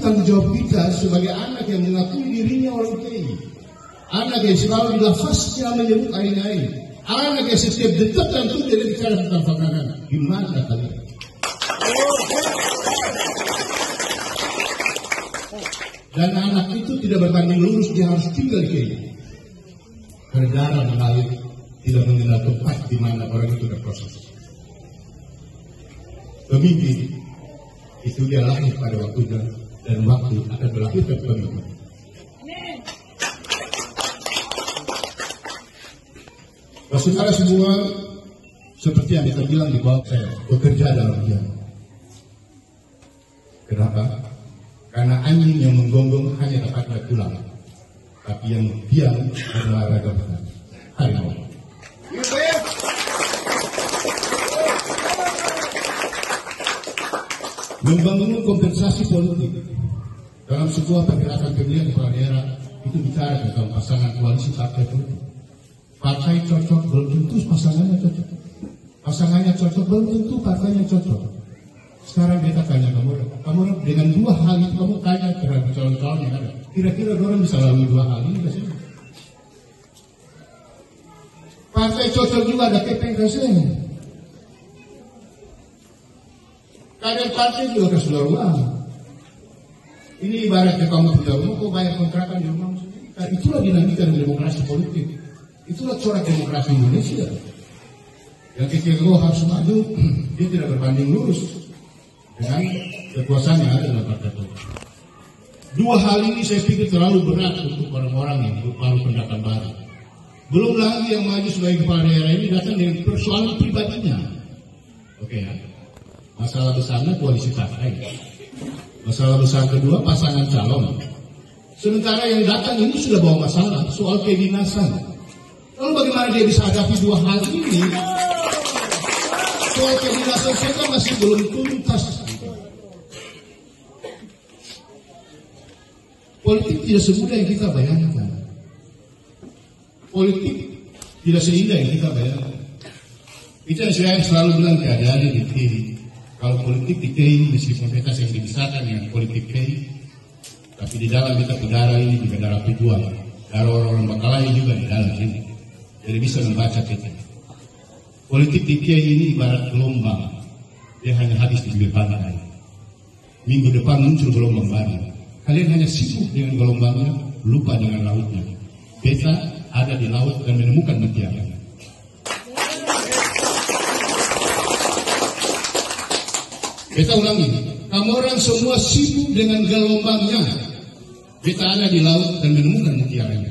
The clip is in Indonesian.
tanggung jawab kita sebagai anak yang mengakui dirinya orang kiai, anak yang selalu dilafaznya menyebut ain-ain, anak yang setiap detak dan tuh dia bicara tentang pandangan. Gimana kalian? Dan anak itu tidak berbanding lurus, dia harus tinggal di kiai. Berdarah mengalir, tidak mengenal tempat di mana orang itu berproses. Pemimpin itu dia lahir pada waktunya, dan waktu akan melahirkan pemimpin. Saudara semua, seperti yang kita bilang di bawah saya, bekerja dalam diam. Kenapa? Karena anjing yang menggonggong hanya dapatnya tulang, tapi yang diam adalah ragam harimau. Membangun kompensasi politik dalam sebuah pergerakan pemilihan kepala daerah itu bicara tentang pasangan koalisi partai politik. Partai cocok belum tentu pasangannya cocok. Pasangannya cocok belum tentu partainya cocok. Sekarang kita tanya kamu dengan dua hal itu kamu tanya terhadap calon-calon yang ada. Kira-kira orang bisa lalui dua hal ini nggak sih? Partai cocok juga ada kepeng kasihnya. Kadang partai juga keseluruh uang. Ini ibaratnya kamu punya rumah, kok bayar kontrakan di rumah sendiri. Nah, itulah dinamika demokrasi politik. Itulah corak demokrasi Indonesia. Yang ketika harus maju, dia tidak berbanding lurus dengan kekuasaan yang ada dalam partai politik. Dua hal ini saya pikir terlalu berat untuk orang-orang yang baru pendatang baru. Belum lagi yang maju sebagai kepala daerah ini datang dengan persoalan pribadinya. Oke ya. Masalah besarnya koalisi partai. Masalah besar kedua pasangan calon. Sementara yang datang ini sudah bawa masalah soal kedinasan. Lalu bagaimana dia bisa hadapi dua hal ini? Soal kedinasan saja masih belum tuntas. Politik tidak semudah yang kita bayangkan. Politik tidak seindah yang kita bayangkan. Itu yang saya selalu bilang keadaan di kiri. Kalau politik di KI, meskipun kita sering dibesarkan dengan politik KI, tapi di dalam kita darah ini juga darah pejuang. Darah orang-orang Bengkalai juga di dalam sini. Jadi bisa membaca kita. Politik di KI ini ibarat gelombang. Dia hanya habis di bibir pantai. Minggu depan muncul gelombang baru. Kalian hanya sibuk dengan gelombangnya, lupa dengan lautnya. Beta ada di laut dan menemukan mutiara. Beta ulangi, kamu orang semua sibuk dengan gelombangnya. Beta ada di laut dan menemukan mutiaranya.